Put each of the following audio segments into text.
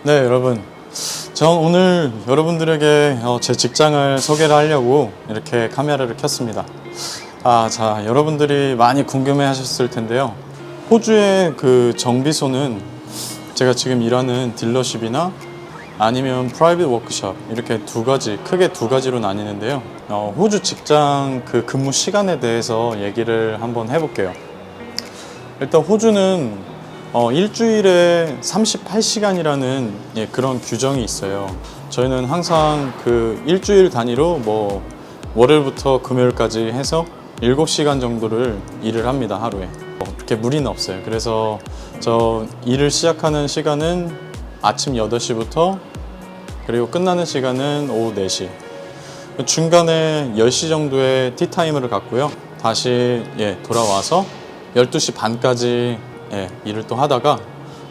네, 여러분. 전 오늘 여러분들에게 제 직장을 소개를 하려고 이렇게 카메라를 켰습니다. 자, 여러분들이 많이 궁금해 하셨을 텐데요. 호주의 그 정비소는 제가 지금 일하는 딜러십이나 아니면 프라이빗 워크숍, 이렇게 크게 두 가지로 나뉘는데요. 호주 직장 그 근무 시간에 대해서 얘기를 한번 해볼게요. 일단 호주는 일주일에 38시간이라는 그런 규정이 있어요. 저희는 항상 그 일주일 단위로 월요일부터 금요일까지 해서 7시간 정도를 일을 합니다, 하루에. 그렇게 무리는 없어요. 그래서 저 일을 시작하는 시간은 아침 8시부터 그리고 끝나는 시간은 오후 4시. 중간에 10시 정도의 티타임을 갖고요. 다시 돌아와서 12시 반까지 일을 또 하다가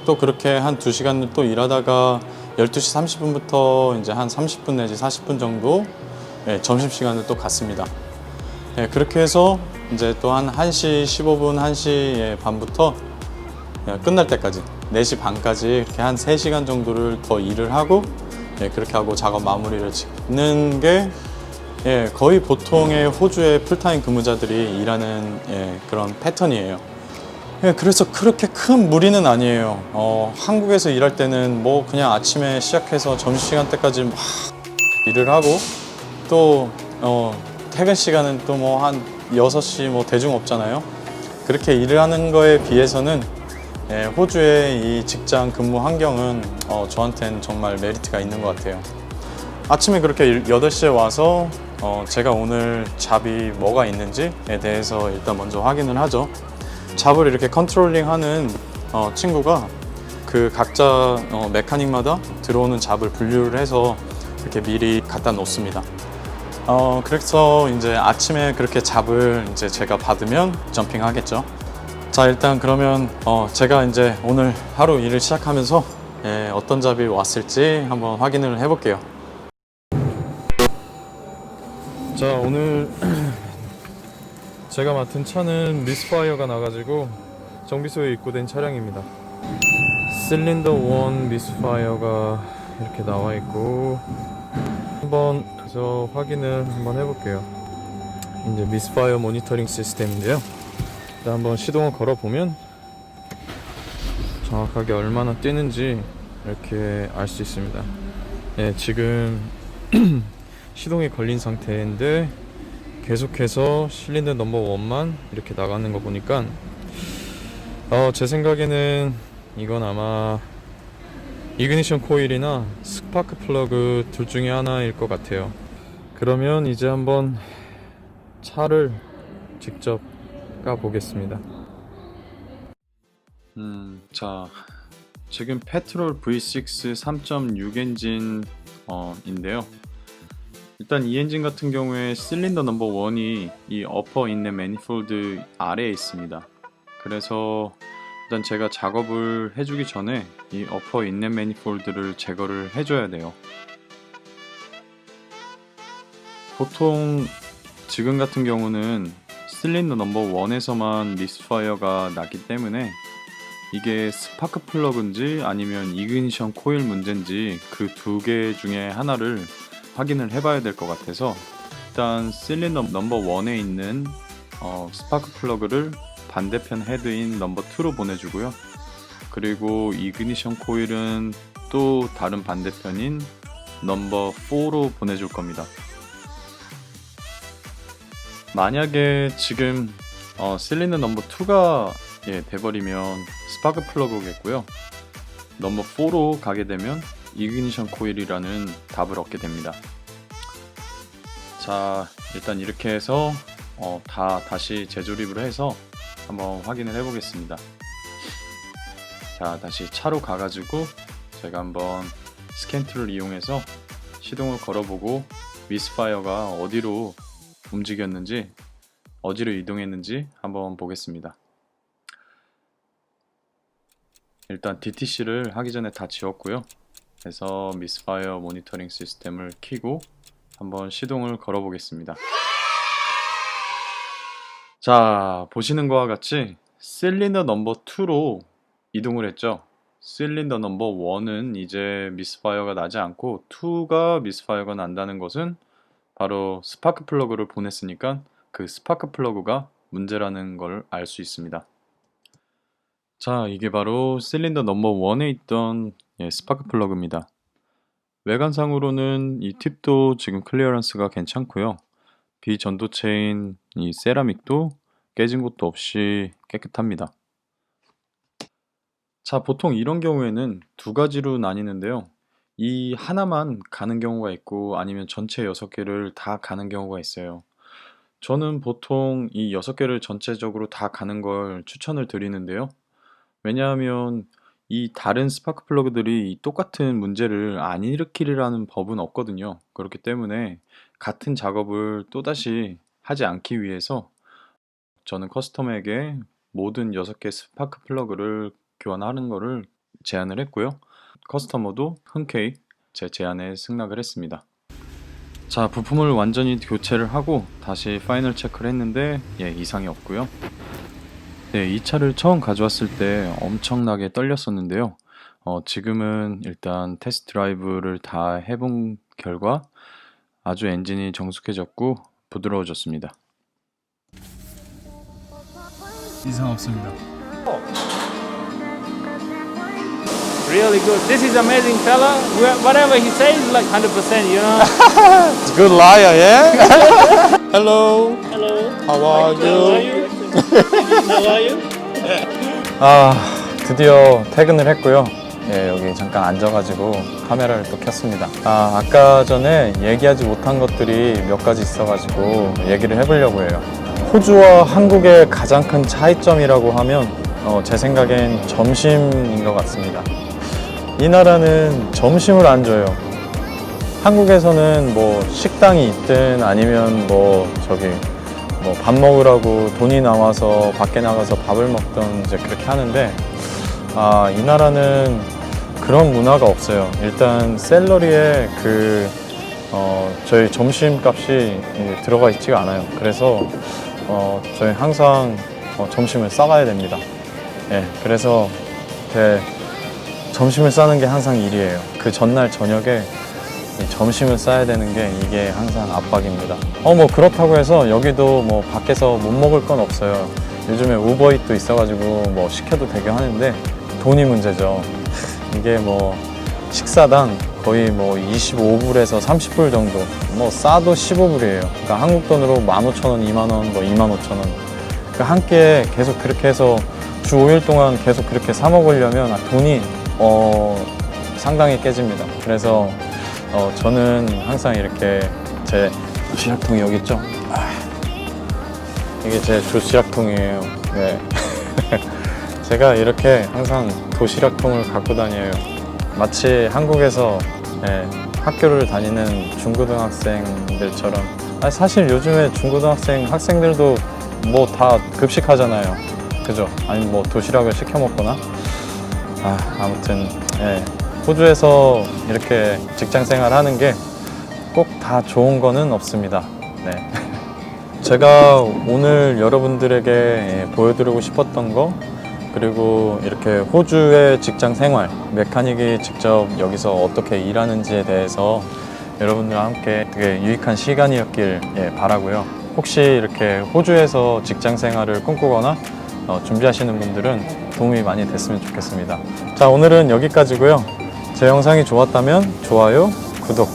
또 그렇게 한 2시간 또 일하다가 12시 30분부터 이제 한 30분 내지 40분 정도 점심시간을 또 갖습니다. 그렇게 해서 이제 또 한 1시 15분, 1시 반부터 끝날 때까지 4시 반까지 이렇게 한 3시간 정도를 더 일을 하고 그렇게 하고 작업 마무리를 짓는 게 거의 보통의 호주의 풀타임 근무자들이 일하는 그런 패턴이에요. 그래서 그렇게 큰 무리는 아니에요. 한국에서 일할 때는 그냥 아침에 시작해서 점심시간 때까지 막 일을 하고 또 퇴근 시간은 또 한 6시 대중 없잖아요. 그렇게 일을 하는 거에 비해서는 호주의 이 직장 근무 환경은 저한테는 정말 메리트가 있는 것 같아요. 아침에 그렇게 8시에 와서 제가 오늘 잡이 뭐가 있는지에 대해서 일단 먼저 확인을 하죠. 잡을 이렇게 컨트롤링 하는 친구가 그 각자 메카닉마다 들어오는 잡을 분류를 해서 이렇게 미리 갖다 놓습니다. 그래서 이제 아침에 그렇게 잡을 이제 제가 받으면 점핑 하겠죠. 자, 일단 그러면 제가 이제 오늘 하루 일을 시작하면서 어떤 잡이 왔을지 한번 확인을 해 볼게요. 자, 오늘 제가 맡은 차는 미스파이어가 나가지고 정비소에 입고된 차량입니다. 실린더 1 미스파이어가 이렇게 나와 있고 한번 저 확인을 한번 해볼게요. 이제 미스파이어 모니터링 시스템인데요. 일단 한번 시동을 걸어 보면 정확하게 얼마나 뛰는지 이렇게 알 수 있습니다. 지금 시동이 걸린 상태인데 계속해서 실린더 넘버 1만 이렇게 나가는 거 보니까 제 생각에는 이건 아마 이그니션 코일이나 스파크 플러그 둘 중에 하나일 것 같아요. 그러면 이제 한번 차를 직접 까보겠습니다. 자, 지금 페트롤 V6 3.6 엔진 인데요. 일단 이 엔진 같은 경우에 실린더 넘버 1이 이 어퍼 인넷 매니폴드 아래에 있습니다. 그래서 일단 제가 작업을 해주기 전에 이 어퍼 인넷 매니폴드를 제거를 해줘야 돼요. 보통 지금 같은 경우는 실린더 넘버 1에서만 미스파이어가 나기 때문에 이게 스파크 플러그인지 아니면 이그니션 코일 문제인지 그 두 개 중에 하나를 확인을 해봐야 될 것 같아서 일단 실린더 넘버 1에 있는 스파크 플러그를 반대편 헤드인 넘버 2로 보내주고요. 그리고 이그니션 코일은 또 다른 반대편인 넘버 4로 보내줄 겁니다. 만약에 지금 실린더 넘버 2가 돼버리면 스파크 플러그겠고요. 넘버 4로 가게 되면 이그니션 코일이라는 답을 얻게 됩니다. 자, 일단 이렇게 해서 다시 재조립을 해서 한번 확인을 해 보겠습니다. 자, 다시 차로 가가지고 제가 한번 스캔 툴을 이용해서 시동을 걸어보고 미스파이어가 어디로 움직였는지, 어디로 이동했는지 한번 보겠습니다. 일단 DTC를 하기 전에 다 지웠고요. 그래서 미스파이어 모니터링 시스템을 켜고 한번 시동을 걸어 보겠습니다. 자, 보시는 것과 같이 실린더 넘버 2로 이동을 했죠. 실린더 넘버 1은 이제 미스파이어가 나지 않고 2가 미스파이어가 난다는 것은 바로 스파크 플러그를 보냈으니까 그 스파크 플러그가 문제라는 걸 알 수 있습니다. 자, 이게 바로 실린더 넘버 1에 있던 스파크 플러그입니다. 외관상으로는 이 팁도 지금 클리어런스가 괜찮고요. 비전도체인 이 세라믹도 깨진 것도 없이 깨끗합니다. 자, 보통 이런 경우에는 두 가지로 나뉘는데요. 이 하나만 가는 경우가 있고 아니면 전체 6개를 다 가는 경우가 있어요. 저는 보통 이 6개를 전체적으로 다 가는 걸 추천을 드리는데요. 왜냐하면 이 다른 스파크 플러그들이 이 똑같은 문제를 안 일으키리라는 법은 없거든요. 그렇기 때문에 같은 작업을 또다시 하지 않기 위해서 저는 커스터머에게 모든 6개 스파크 플러그를 교환하는 것을 제안을 했고요. 커스터머도 흔쾌히 제 제안에 승낙을 했습니다. 자, 부품을 완전히 교체를 하고 다시 파이널 체크를 했는데 이상이 없고요. 네, 이 차를 처음 가져왔을 때 엄청나게 떨렸었는데요. 지금은 일단 테스트 드라이브를 다 해본 결과 아주 엔진이 정숙해졌고 부드러워졌습니다. 이상 없습니다. Really good. This is amazing fella. Whatever he says is like 100%, you know. It's a good liar, yeah? Hello. Hello. How are you? How are you? 아, 드디어 퇴근을 했고요. 여기 잠깐 앉아가지고 카메라를 또 켰습니다. 아까 전에 얘기하지 못한 것들이 몇 가지 있어가지고 얘기를 해보려고 해요. 호주와 한국의 가장 큰 차이점이라고 하면 제 생각엔 점심인 것 같습니다. 이 나라는 점심을 안 줘요. 한국에서는 뭐 식당이 있든 아니면 뭐 밥 먹으라고 돈이 나와서 밖에 나가서 밥을 먹던 이제 그렇게 하는데 이 나라는 그런 문화가 없어요. 일단 샐러리에 저희 점심값이 들어가 있지가 않아요. 그래서 저희 항상 점심을 싸가야 됩니다. 그래서 점심을 싸는 게 항상 일이에요. 그 전날 저녁에 점심을 싸야 되는 게 이게 항상 압박입니다. 뭐 그렇다고 해서 여기도 뭐 밖에서 못 먹을 건 없어요. 요즘에 우버잇도 있어가지고 뭐 시켜도 되게 하는데 돈이 문제죠. 이게 뭐 식사당 거의 뭐 25불에서 30불 정도, 뭐 싸도 15불이에요. 그러니까 한국 돈으로 15,000원, 2만원, 뭐 25,000원. 그러니까 한 끼에 계속 그렇게 해서 주 5일 동안 계속 그렇게 사 먹으려면 돈이 상당히 깨집니다. 그래서 저는 항상 이렇게 제 도시락통이 여기 있죠. 이게 제 도시락통이에요. 네. 제가 이렇게 항상 도시락통을 갖고 다녀요. 마치 한국에서 학교를 다니는 중고등학생들처럼. 사실 요즘에 중고등학생 학생들도 뭐 다 급식하잖아요. 그죠? 아니면 뭐 도시락을 시켜 먹거나. 아무튼 호주에서 이렇게 직장 생활 하는 게 꼭 다 좋은 거는 없습니다. 네. 제가 오늘 여러분들에게 보여드리고 싶었던 거, 그리고 이렇게 호주의 직장 생활, 메카닉이 직접 여기서 어떻게 일하는지에 대해서 여러분들과 함께 되게 유익한 시간이었길 바라고요. 혹시 이렇게 호주에서 직장 생활을 꿈꾸거나 준비하시는 분들은 도움이 많이 됐으면 좋겠습니다. 자, 오늘은 여기까지고요. 제 영상이 좋았다면 좋아요, 구독.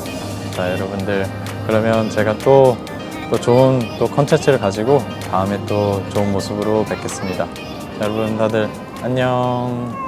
자, 여러분들, 그러면 제가 또 좋은 컨텐츠를 가지고 다음에 또 좋은 모습으로 뵙겠습니다. 여러분 다들 안녕.